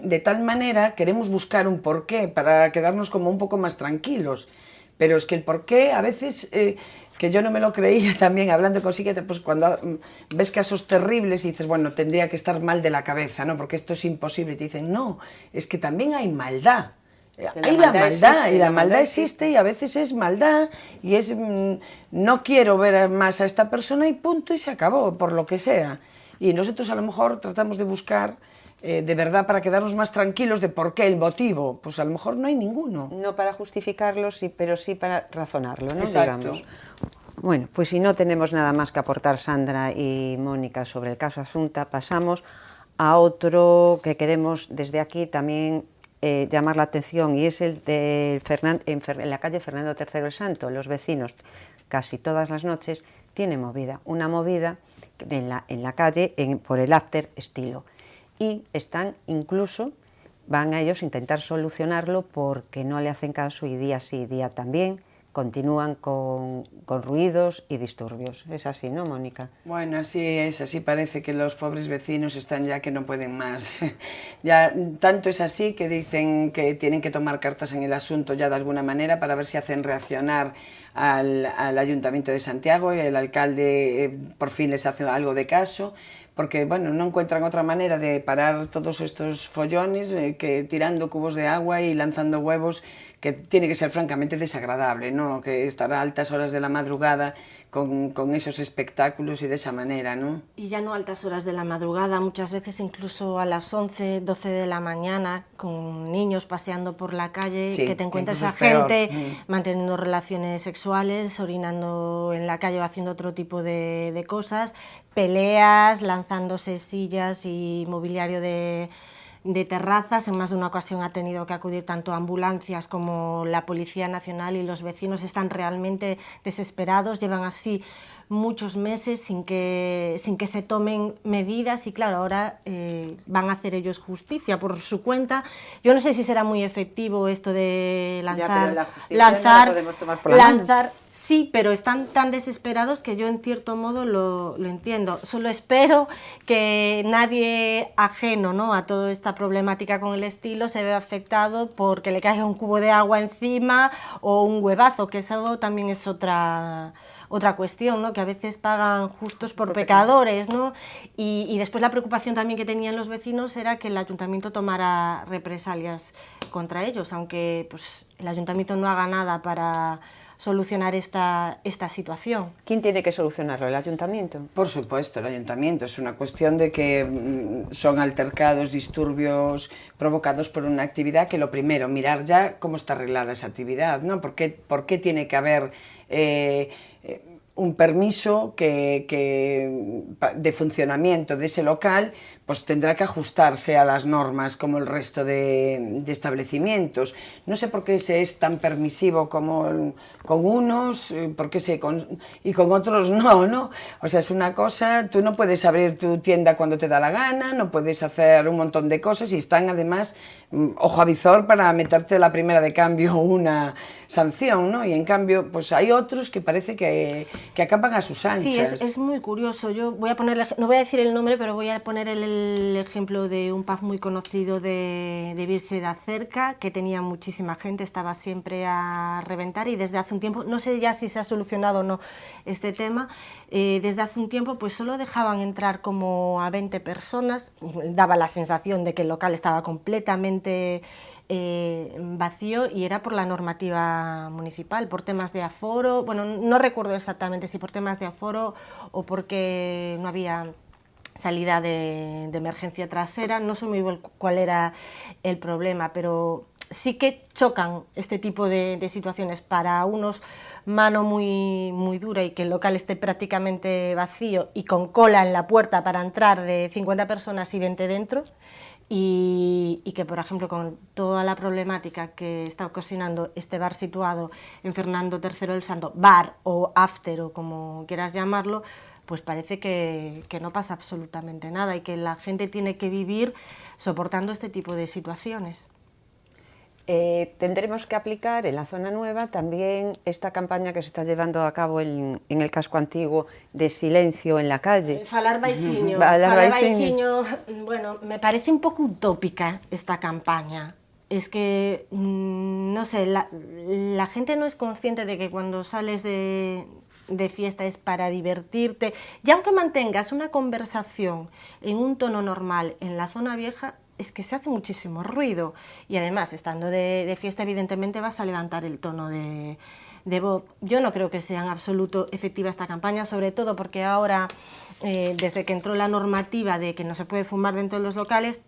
de tal manera, queremos buscar un porqué para quedarnos como un poco más tranquilos. Pero es que el porqué, a veces, que yo no me lo creía también, hablando con psiquiatras, pues cuando ves casos terribles y dices, bueno, tendría que estar mal de la cabeza, ¿no? Porque esto es imposible. Y te dicen, no, es que también hay maldad. Hay la maldad, y la maldad existe, y a veces es maldad, y es, no quiero ver más a esta persona y punto, y se acabó, por lo que sea. Y nosotros a lo mejor tratamos de buscar de verdad para quedarnos más tranquilos de por qué, el motivo, pues a lo mejor no hay ninguno. No para justificarlo, sí, pero sí para razonarlo, ¿no? Exacto. Digamos. Bueno, pues si no tenemos nada más que aportar Sandra y Mónica sobre el caso Asunta, pasamos a otro que queremos desde aquí también llamar la atención, y es el de en la calle Fernando III el Santo. Los vecinos casi todas las noches tiene movida, una movida en la calle por el after estilo. Y están incluso, van a ellos intentar solucionarlo porque no le hacen caso y día sí, día también, continúan con ruidos y disturbios. Es así, ¿no, Mónica? Bueno, así es, así parece que los pobres vecinos están ya que no pueden más. Ya tanto es así que dicen que tienen que tomar cartas en el asunto ya de alguna manera para ver si hacen reaccionar al Ayuntamiento de Santiago, y el alcalde por fin les hace algo de caso, porque bueno, no encuentran otra manera de parar todos estos follones que tirando cubos de agua y lanzando huevos, que tiene que ser francamente desagradable, ¿no? Que estar a altas horas de la madrugada con esos espectáculos y de esa manera, ¿no? Y ya no a altas horas de la madrugada, muchas veces incluso a las 11, 12 de la mañana, con niños paseando por la calle, Sí, que te encuentras a incluso es gente manteniendo relaciones sexuales, orinando en la calle o haciendo otro tipo de cosas, peleas, lanzándose sillas y mobiliario de terrazas. En más de una ocasión ha tenido que acudir tanto ambulancias como la Policía Nacional, y los vecinos están realmente desesperados, llevan así muchos meses sin que se tomen medidas, y claro, ahora van a hacer ellos justicia por su cuenta. Yo no sé si será muy efectivo esto de lanzar, ya, pero la justicia no la podemos tomar por la mano. Sí, pero están tan desesperados que yo en cierto modo lo entiendo. Solo espero que nadie ajeno, ¿no?, a toda esta problemática con el estilo se vea afectado porque le caiga un cubo de agua encima o un huevazo, que eso también es otra cuestión, ¿no?, que a veces pagan justos por pecadores, ¿no? Y después la preocupación también que tenían los vecinos era que el ayuntamiento tomara represalias contra ellos, aunque pues el ayuntamiento no haga nada para solucionar esta situación. ¿Quién tiene que solucionarlo? ¿El ayuntamiento? Por supuesto, el ayuntamiento. Es una cuestión de que son altercados, disturbios provocados por una actividad que lo primero, mirar ya cómo está arreglada esa actividad, ¿no? ¿Por qué tiene que haber un permiso de funcionamiento de ese local? Pues tendrá que ajustarse a las normas como el resto de establecimientos. No sé por qué se es tan permisivo como con unos y con otros no, ¿no? O sea, es una cosa, tú no puedes abrir tu tienda cuando te da la gana, no puedes hacer un montón de cosas, y están además ojo a visor para meterte la primera de cambio una sanción, ¿no? Y en cambio, pues hay otros que parece que acaban a sus anchas. Sí, es muy curioso. Yo voy a poner, no voy a decir el nombre, pero voy a poner el ejemplo de un pub muy conocido de Birse de Acerca, que tenía muchísima gente, estaba siempre a reventar, y desde hace un tiempo, no sé ya si se ha solucionado o no este tema, desde hace un tiempo pues solo dejaban entrar como a 20 personas, daba la sensación de que el local estaba completamente vacío, y era por la normativa municipal, por temas de aforo. Bueno, no recuerdo exactamente si por temas de aforo o porque no había salida de emergencia trasera, no sé muy bien cuál era el problema, pero sí que chocan este tipo de situaciones. Para unos, mano muy dura y que el local esté prácticamente vacío y con cola en la puerta para entrar de 50 personas y 20 dentro, y que, por ejemplo, con toda la problemática que está ocasionando este bar situado en Fernando III el Santo, bar o after o como quieras llamarlo, pues parece que no pasa absolutamente nada y que la gente tiene que vivir soportando este tipo de situaciones. Tendremos que aplicar en la zona nueva también esta campaña que se está llevando a cabo en el casco antiguo de silencio en la calle. Falar baixiño. Bueno, me parece un poco utópica esta campaña. Es que, no sé, la gente no es consciente de que cuando sales de fiesta es para divertirte, y aunque mantengas una conversación en un tono normal en la zona vieja, es que se hace muchísimo ruido, y además, estando de fiesta, evidentemente vas a levantar el tono de voz. Yo no creo que sea en absoluto efectiva esta campaña, sobre todo porque ahora, desde que entró la normativa de que no se puede fumar dentro de los locales,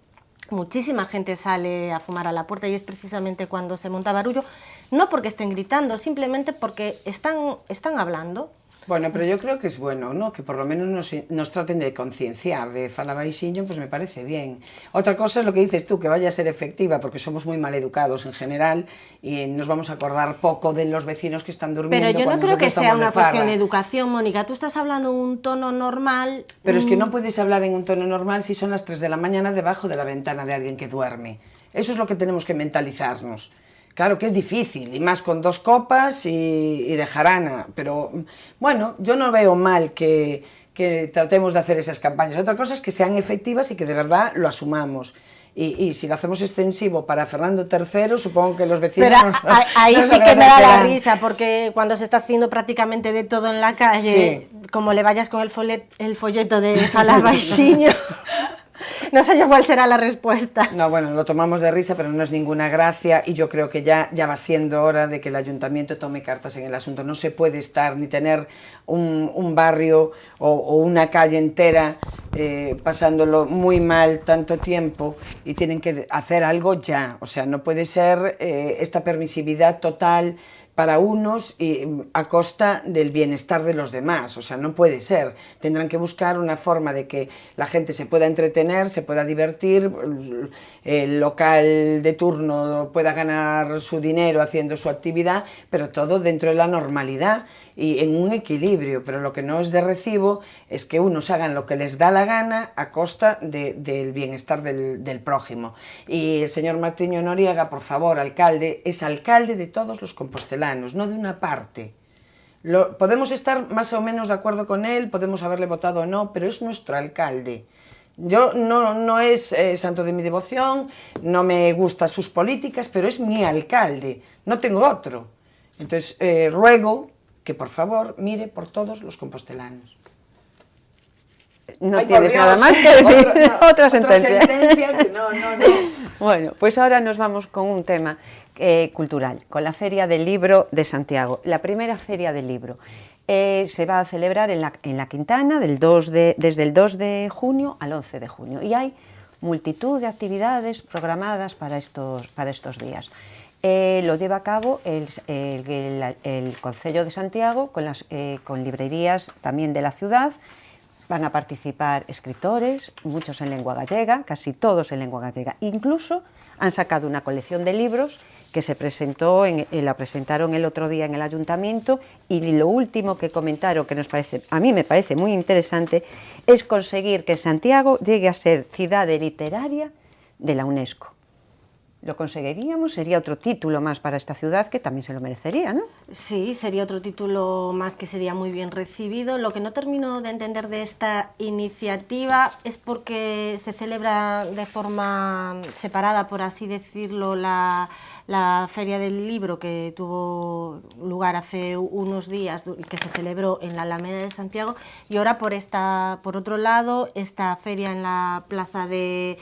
muchísima gente sale a fumar a la puerta, y es precisamente cuando se monta barullo, no porque estén gritando, simplemente porque están hablando. Bueno, pero yo creo que es bueno, ¿no? Que por lo menos nos traten de concienciar, de falar baixiño, pues me parece bien. Otra cosa es lo que dices tú, que vaya a ser efectiva, porque somos muy mal educados en general y nos vamos a acordar poco de los vecinos que están durmiendo. Pero yo no creo que sea una cuestión de farra. educación, Mónica. Tú estás hablando en un tono normal. Pero es que no puedes hablar en un tono normal si son las 3 de la mañana debajo de la ventana de alguien que duerme. Eso es lo que tenemos que mentalizarnos. Claro que es difícil, y más con 2 copas y de jarana, pero bueno, yo no veo mal que tratemos de hacer esas campañas. Otra cosa es que sean efectivas y que de verdad lo asumamos. Y si lo hacemos extensivo para Fernando III, supongo que los vecinos... Pero ahí sí que me da la risa, porque cuando se está haciendo prácticamente de todo en la calle, sí, como le vayas con el folleto de falar baixiño... No sé yo cuál será la respuesta. No, bueno, lo tomamos de risa, pero no es ninguna gracia y yo creo que ya va siendo hora de que el ayuntamiento tome cartas en el asunto. No se puede estar ni tener un barrio o una calle entera pasándolo muy mal tanto tiempo y tienen que hacer algo ya. O sea, no puede ser esta permisividad total para unos y a costa del bienestar de los demás, o sea, no puede ser. Tendrán que buscar una forma de que la gente se pueda entretener, se pueda divertir, el local de turno pueda ganar su dinero haciendo su actividad, pero todo dentro de la normalidad y en un equilibrio, pero lo que no es de recibo es que unos hagan lo que les da la gana a costa del bienestar del prójimo. Y el señor Martiño Noriega, por favor, alcalde, es alcalde de todos los compostelanos, no de una parte. Podemos estar más o menos de acuerdo con él, podemos haberle votado o no, pero es nuestro alcalde. Yo no es santo de mi devoción, no me gustan sus políticas, pero es mi alcalde, no tengo otro. Entonces, ruego que por favor mire por todos los compostelanos. No tienes nada más que decir. Otra sentencia que no. Bueno, pues ahora nos vamos con un tema cultural, con la Feria del Libro de Santiago. La primera Feria del Libro se va a celebrar en la Quintana desde el 2 de junio al 11 de junio y hay multitud de actividades programadas para estos días. Lo lleva a cabo el Concello de Santiago con librerías también de la ciudad. Van a participar escritores, muchos en lengua gallega, casi todos en lengua gallega. Incluso han sacado una colección de libros que la presentaron el otro día en el ayuntamiento y lo último que comentaron, que a mí me parece muy interesante, es conseguir que Santiago llegue a ser ciudad literaria de la UNESCO. Lo conseguiríamos, sería otro título más para esta ciudad que también se lo merecería, ¿no? Sí, sería otro título más que sería muy bien recibido. Lo que no termino de entender de esta iniciativa es porque se celebra de forma separada, por así decirlo, la Feria del Libro que tuvo lugar hace unos días, que se celebró en la Alameda de Santiago, y ahora por otro lado, esta feria en la plaza de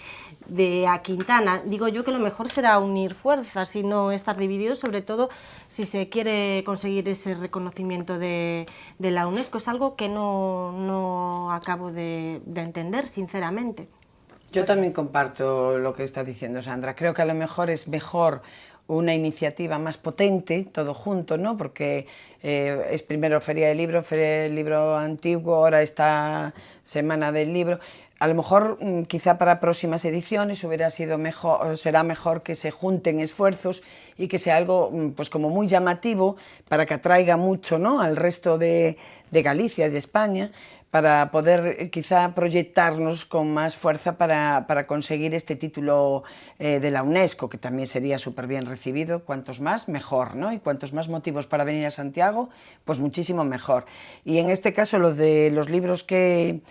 A Quintana. Digo yo que lo mejor será unir fuerzas y no estar divididos, sobre todo si se quiere conseguir ese reconocimiento de la UNESCO. Es algo que no acabo de entender, sinceramente. Yo también comparto lo que está diciendo Sandra. Creo que a lo mejor es mejor una iniciativa más potente, todo junto, ¿no? Porque es primero Feria del Libro Antiguo, ahora esta Semana del Libro. A lo mejor, quizá para próximas ediciones será mejor que se junten esfuerzos y que sea algo pues como muy llamativo para que atraiga mucho, ¿no?, al resto de Galicia y de España, para poder quizá proyectarnos con más fuerza para conseguir este título de la UNESCO, que también sería súper bien recibido. Cuantos más, mejor, ¿no? Y cuantos más motivos para venir a Santiago, pues muchísimo mejor. Y en este caso, lo de los libros que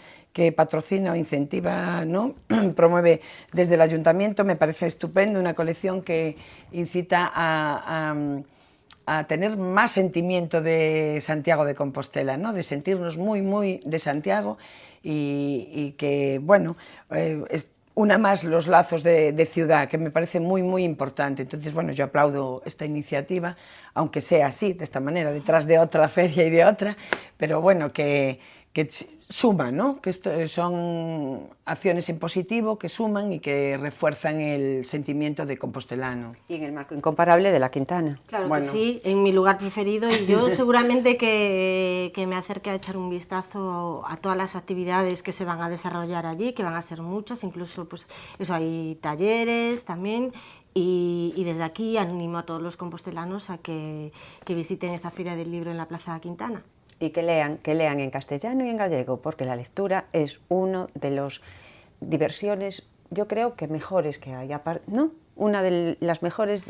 patrocina o incentiva, ¿no?, promueve desde el ayuntamiento, me parece estupendo, una colección que incita a tener más sentimiento de Santiago de Compostela, ¿no?, de sentirnos muy, muy de Santiago y que, bueno, una más los lazos de ciudad, que me parece muy, muy importante. Entonces, bueno, yo aplaudo esta iniciativa, aunque sea así, de esta manera, detrás de otra feria y de otra, pero bueno, que que suman, ¿no? Que son acciones en positivo que suman y que refuerzan el sentimiento de compostelano. Y en el marco incomparable de la Quintana. Claro que sí, en mi lugar preferido, y yo seguramente que me acerque a echar un vistazo a todas las actividades que se van a desarrollar allí, que van a ser muchas, incluso pues eso, hay talleres también, y desde aquí animo a todos los compostelanos a que visiten esta Feria del Libro en la Plaza Quintana. Y que lean en castellano y en gallego, porque la lectura es uno de los diversiones, yo creo que mejores que hay, ¿no? Una de las mejores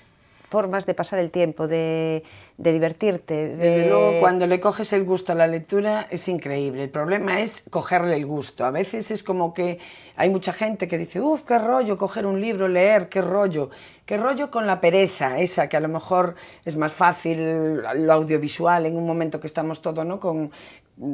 formas de pasar el tiempo, de divertirte. Desde luego, cuando le coges el gusto a la lectura es increíble. El problema es cogerle el gusto. A veces es como que hay mucha gente que dice, uff, qué rollo coger un libro, leer, qué rollo. Qué rollo con la pereza, esa que a lo mejor es más fácil, lo audiovisual, en un momento que estamos todos, ¿no?, con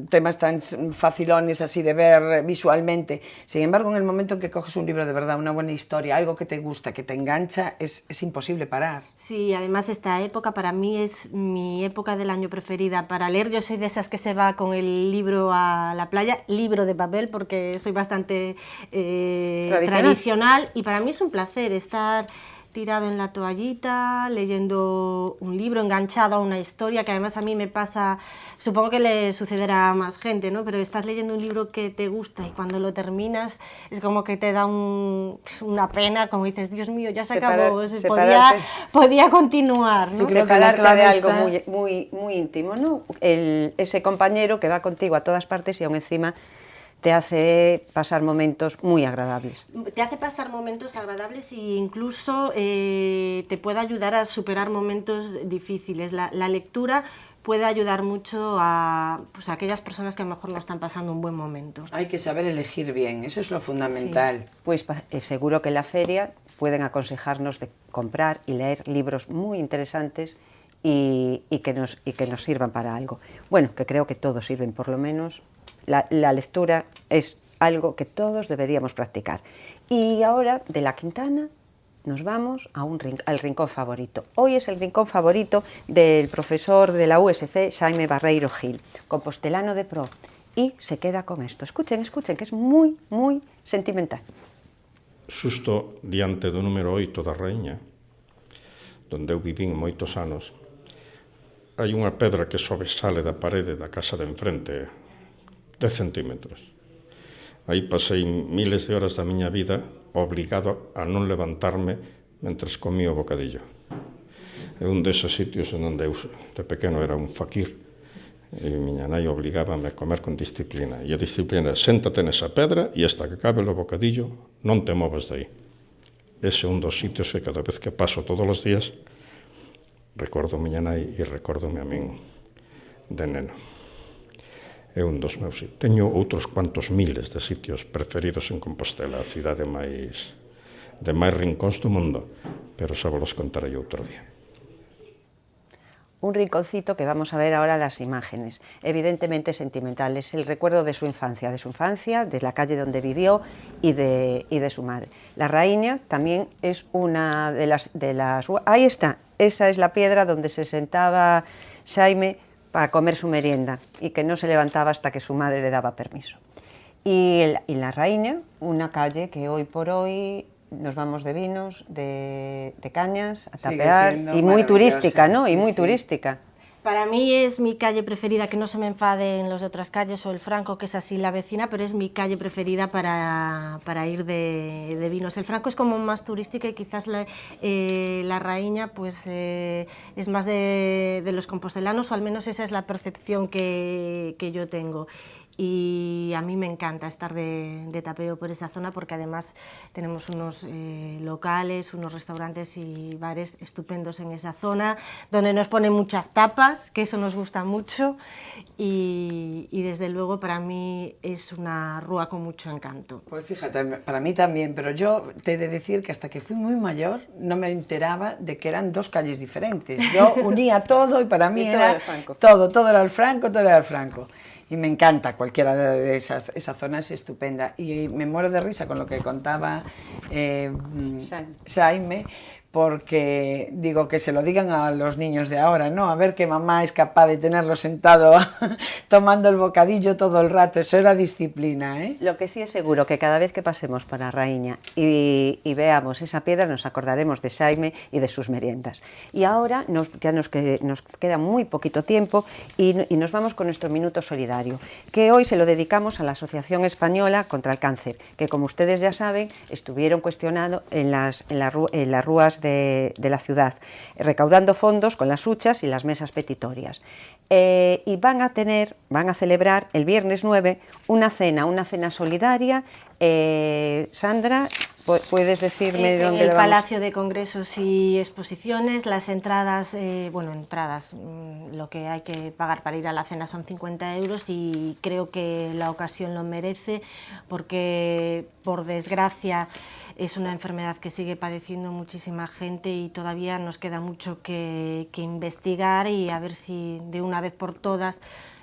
temas tan facilones así de ver visualmente. Sin embargo, en el momento en que coges un libro de verdad, una buena historia, algo que te gusta, que te engancha, es imposible parar. Sí, además esta época para mí es mi época del año preferida para leer. Yo soy de esas que se va con el libro a la playa, libro de papel, porque soy bastante tradicional, y para mí es un placer estar tirado en la toallita, leyendo un libro, enganchado a una historia, que además a mí me pasa, supongo que le sucederá a más gente, ¿no? Pero estás leyendo un libro que te gusta y cuando lo terminas es como que te da una pena, como dices, Dios mío, ya se acabó, podía continuar, ¿no? Yo creo que separarte de algo muy íntimo, ¿no? Ese compañero que va contigo a todas partes y aún encima te hace pasar momentos muy agradables. Te hace pasar momentos agradables e incluso te puede ayudar a superar momentos difíciles. La lectura puede ayudar mucho a aquellas personas que a lo mejor no están pasando un buen momento. Hay que saber elegir bien, eso es lo fundamental. Sí. Pues seguro que en la feria pueden aconsejarnos de comprar y leer libros muy interesantes y que nos sirvan para algo. Bueno, que creo que todos sirven, por lo menos. La lectura es algo que todos deberíamos practicar. Y ahora, de la Quintana, nos vamos al rincón favorito. Hoy es el rincón favorito del profesor de la USC, Xaime Barreiro Gil, compostelano de pro, y se queda con esto. Escuchen, que es muy, muy sentimental. Xusto diante do número 8 da Raíña, donde eu vivín moitos anos, hai unha pedra que sobresale da parede da casa de enfrente, 10 centímetros. Aí pasei miles de horas da miña vida obligado a non levantarme mentres comía o bocadillo. É un deses sitios en onde eu de pequeno era un faquir e miña nai obligábame a comer con disciplina. E a disciplina é séntate nesa pedra e hasta que acabe o bocadillo non te moves de aí. Ese é un dos sitios que cada vez que paso todos os días recordo a miña nai e recordome a min de neno. É un dos meus sitios. Teño outros cuantos miles de sitios preferidos en Compostela, a cidade de máis rincóns do mundo, pero xa vos contarei outro día. Un rinconcito que vamos a ver ahora las imágenes, evidentemente sentimental, es el recuerdo de su infancia, de la calle donde vivió y de su madre. La Raíña también es una de las... Ahí está, esa es la piedra donde se sentaba Xaime para comer su merienda y que no se levantaba hasta que su madre le daba permiso. Y la Raíña, una calle que hoy por hoy nos vamos de vinos, de cañas, a tapear, y muy turística, ¿no? Y muy turística. Para mí es mi calle preferida, que no se me enfaden los de otras calles o el Franco, que es así la vecina, pero es mi calle preferida para ir de vinos. El Franco es como más turística y quizás la Raíña pues, es más de los compostelanos, o al menos esa es la percepción que yo tengo. Y a mí me encanta estar de tapeo por esa zona porque además tenemos unos locales, unos restaurantes y bares estupendos en esa zona donde nos ponen muchas tapas, que eso nos gusta mucho y desde luego para mí es una rúa con mucho encanto. Pues fíjate, para mí también, pero yo te he de decir que hasta que fui muy mayor no me enteraba de que eran dos calles diferentes. Yo unía todo y para mí era todo era el Franco, todo era el Franco. Y me encanta cualquiera de esa zona, es estupenda. Y me muero de risa con lo que contaba Xaime, porque digo que se lo digan a los niños de ahora, ¿no? A ver que mamá es capaz de tenerlo sentado tomando el bocadillo todo el rato, eso era disciplina, ¿eh? Lo que sí es seguro que cada vez que pasemos por a Raíña y veamos esa piedra nos acordaremos de Xaime y de sus meriendas. Y ahora ya nos queda muy poquito tiempo y nos vamos con nuestro minuto solidario, que hoy se lo dedicamos a la Asociación Española contra el Cáncer, que como ustedes ya saben van cuestionando en las rúas de la ciudad, recaudando fondos con las huchas y las mesas petitorias. Y van a celebrar el viernes 9 una cena solidaria. Sandra, ¿puedes decirme dónde en el vamos? Palacio de Congresos y Exposiciones. Las entradas, lo que hay que pagar para ir a la cena son 50 euros y creo que la ocasión lo merece porque, por desgracia, es una enfermedad que sigue padeciendo muchísima gente y todavía nos queda mucho que investigar y a ver si de una vez por todas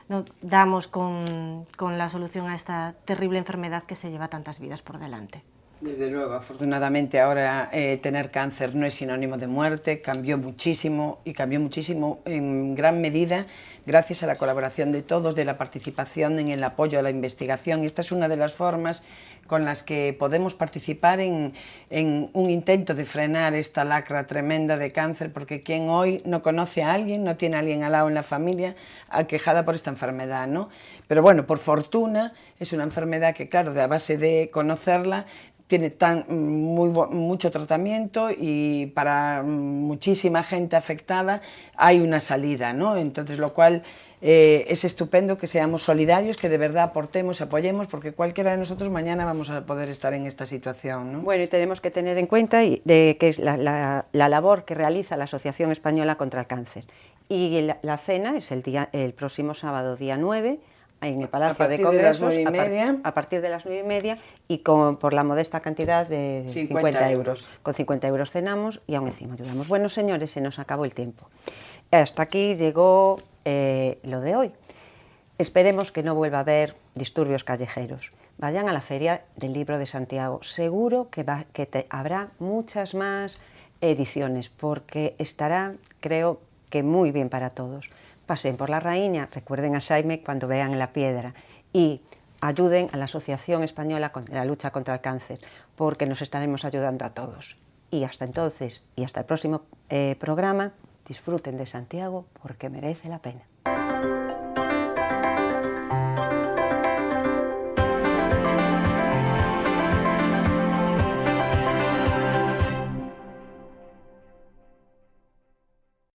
no damos con la solución a esta terrible enfermedad que se lleva tantas vidas por delante. Desde luego, afortunadamente ahora tener cáncer no es sinónimo de muerte, cambió muchísimo y cambió muchísimo en gran medida gracias a la colaboración de todos, de la participación en el apoyo a la investigación. Y esta es una de las formas con las que podemos participar en un intento de frenar esta lacra tremenda de cáncer, porque quien hoy no conoce a alguien, no tiene a alguien al lado en la familia aquejada por esta enfermedad, ¿no? Pero bueno, por fortuna es una enfermedad que, claro, a base de conocerla, tiene mucho tratamiento y para muchísima gente afectada hay una salida, ¿no? Entonces, lo cual es estupendo que seamos solidarios, que de verdad aportemos, apoyemos, porque cualquiera de nosotros mañana vamos a poder estar en esta situación, ¿no? Bueno, y tenemos que tener en cuenta que es la labor que realiza la Asociación Española contra el Cáncer. Y la cena es el próximo sábado, día 9, en el Palacio de Congresos, a partir de las 9:30 y por la modesta cantidad de 50 euros. Con 50 euros cenamos y aún encima ayudamos. Bueno, señores, se nos acabó el tiempo. Hasta aquí llegó lo de hoy. Esperemos que no vuelva a haber disturbios callejeros. Vayan a la Feria del Libro de Santiago. Seguro que habrá muchas más ediciones porque estará, creo que muy bien para todos. Pasen por la Raíña, recuerden a Xaime cuando vean la piedra y ayuden a la Asociación Española de la lucha contra el cáncer, porque nos estaremos ayudando a todos. Y hasta entonces, y hasta el próximo programa, disfruten de Santiago porque merece la pena.